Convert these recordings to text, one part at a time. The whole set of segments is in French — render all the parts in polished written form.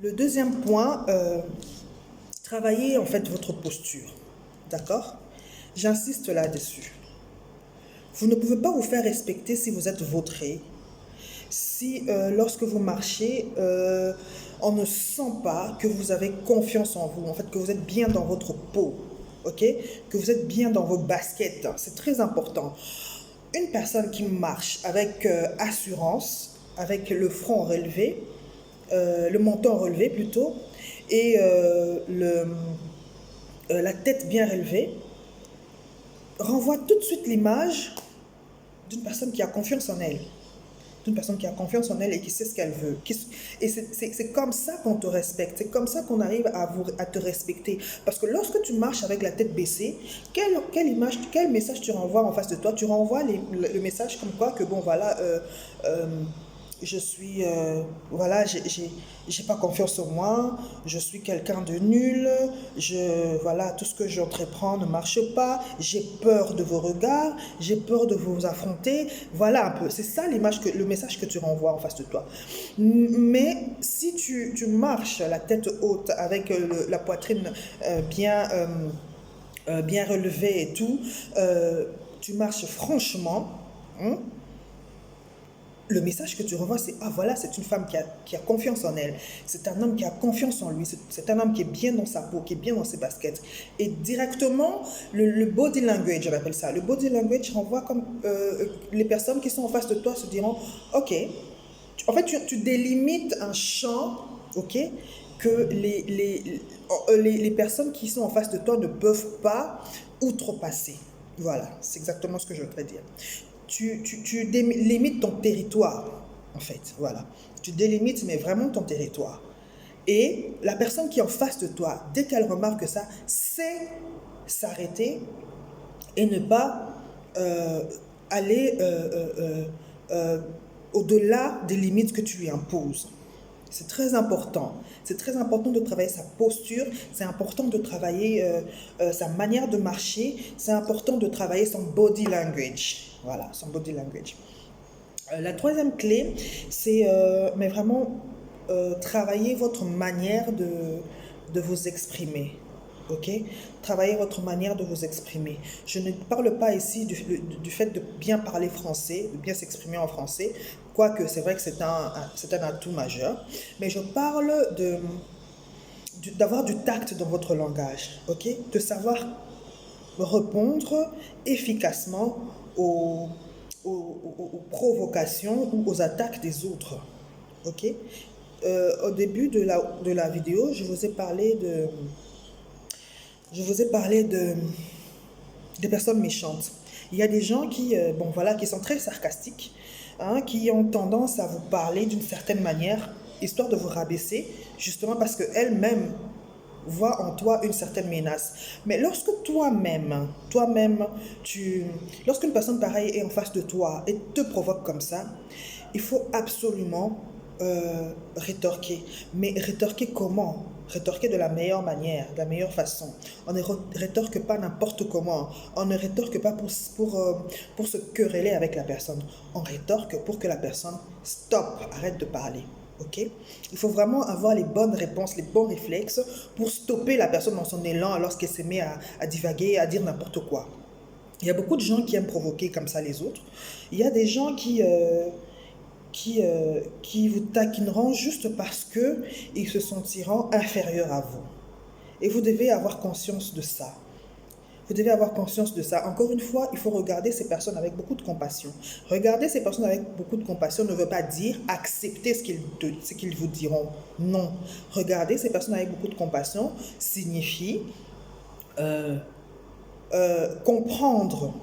Le deuxième point, travaillez en fait votre posture. D'accord? J'insiste là-dessus. Vous ne pouvez pas vous faire respecter si vous êtes vautré. Si lorsque vous marchez, on ne sent pas que vous avez confiance en vous, en fait, que vous êtes bien dans votre peau, ok? Que vous êtes bien dans vos baskets. C'est très important. Une personne qui marche avec assurance, avec le front relevé, le menton relevé plutôt, et la tête bien relevée, renvoie tout de suite l'image d'une personne qui a confiance en elle. D'une personne qui a confiance en elle et qui sait ce qu'elle veut. Et c'est comme ça qu'on te respecte, c'est comme ça qu'on arrive à te respecter. Parce que lorsque tu marches avec la tête baissée, quel message tu renvoies en face de toi? Tu renvoies le message comme quoi que bon voilà, je suis, voilà, j'ai pas confiance en moi, je suis quelqu'un de nul, voilà, tout ce que j'entreprends ne marche pas, j'ai peur de vos regards, j'ai peur de vous affronter, voilà un peu, c'est ça le message que tu renvoies en face de toi. Mais si tu marches la tête haute avec la poitrine bien relevée et tout, tu marches franchement, hein, le message que tu renvoies, c'est ah voilà, c'est une femme qui a confiance en elle. C'est un homme qui a confiance en lui. C'est un homme qui est bien dans sa peau, qui est bien dans ses baskets. Et directement, le body language, on appelle ça. Le body language renvoie comme les personnes qui sont en face de toi se diront ok. En fait, tu délimites un champ, ok, que les personnes qui sont en face de toi ne peuvent pas outrepasser. Voilà, c'est exactement ce que je voudrais dire. Tu délimites ton territoire, en fait, voilà. Tu délimites, mais vraiment ton territoire. Et la personne qui est en face de toi, dès qu'elle remarque ça, sait s'arrêter et ne pas aller au-delà des limites que tu lui imposes. C'est très important. C'est très important de travailler sa posture, c'est important de travailler sa manière de marcher, c'est important de travailler son body language. Voilà, son body language. La troisième clé, c'est mais vraiment travailler votre manière de vous exprimer. Ok? Travaillez votre manière de vous exprimer. Je ne parle pas ici du fait de bien parler français, de bien s'exprimer en français, quoique c'est vrai que c'est un atout majeur, mais je parle d'avoir du tact dans votre langage, ok? De savoir répondre efficacement aux provocations ou aux attaques des autres, ok? Au début de la vidéo, je vous ai parlé des personnes méchantes. Il y a des gens qui, bon, voilà, qui sont très sarcastiques, hein, qui ont tendance à vous parler d'une certaine manière, histoire de vous rabaisser, justement parce qu'elles-mêmes voient en toi une certaine menace. Mais lorsque lorsqu'une personne pareille est en face de toi et te provoque comme ça, il faut absolument rétorquer. Mais rétorquer comment? Rétorquer de la meilleure manière, de la meilleure façon. On ne rétorque pas n'importe comment. On ne rétorque pas pour se quereller avec la personne. On rétorque pour que la personne arrête de parler. Ok? Il faut vraiment avoir les bonnes réponses, les bons réflexes pour stopper la personne dans son élan lorsqu'elle se met à divaguer, à dire n'importe quoi. Il y a beaucoup de gens qui aiment provoquer comme ça les autres. Il y a des gens qui vous taquineront juste parce qu'ils se sentiront inférieurs à vous. Et vous devez avoir conscience de ça. Vous devez avoir conscience de ça. Encore une fois, il faut regarder ces personnes avec beaucoup de compassion. Regarder ces personnes avec beaucoup de compassion ne veut pas dire accepter ce qu'ils vous diront. Non. Regarder ces personnes avec beaucoup de compassion signifie comprendre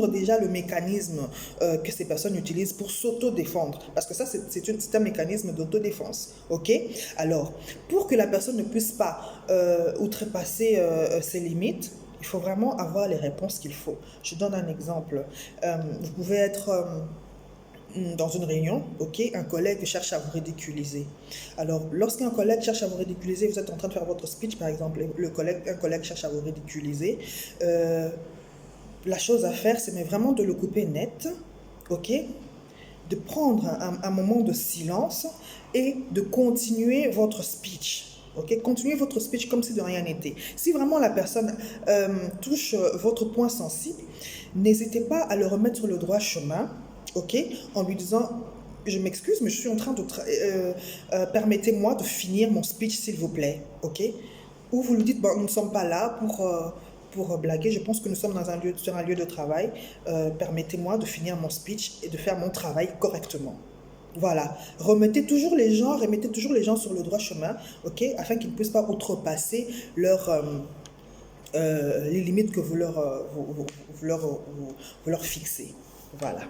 déjà le mécanisme que ces personnes utilisent pour s'auto-défendre. Parce que ça, c'est un mécanisme d'autodéfense. Ok? Alors, pour que la personne ne puisse pas outrepasser ses limites, il faut vraiment avoir les réponses qu'il faut. Je donne un exemple. Vous pouvez être dans une réunion, ok, un collègue cherche à vous ridiculiser. Alors, lorsqu'un collègue cherche à vous ridiculiser, vous êtes en train de faire votre speech, par exemple, un collègue cherche à vous ridiculiser, la chose à faire, c'est vraiment de le couper net, ok, de prendre un moment de silence et de continuer votre speech. Ok, continuez votre speech comme si de rien n'était. Si vraiment la personne touche votre point sensible, n'hésitez pas à le remettre sur le droit chemin, ok, en lui disant, je m'excuse, mais je suis en train de... permettez-moi de finir mon speech, s'il vous plaît, ok. Ou vous lui dites, bon, nous ne sommes pas là pour blaguer, je pense que nous sommes sur un lieu de travail, permettez-moi de finir mon speech et de faire mon travail correctement. Voilà, remettez toujours les gens sur le droit chemin, ok, afin qu'ils ne puissent pas outrepasser les limites que vous leur fixez. Voilà.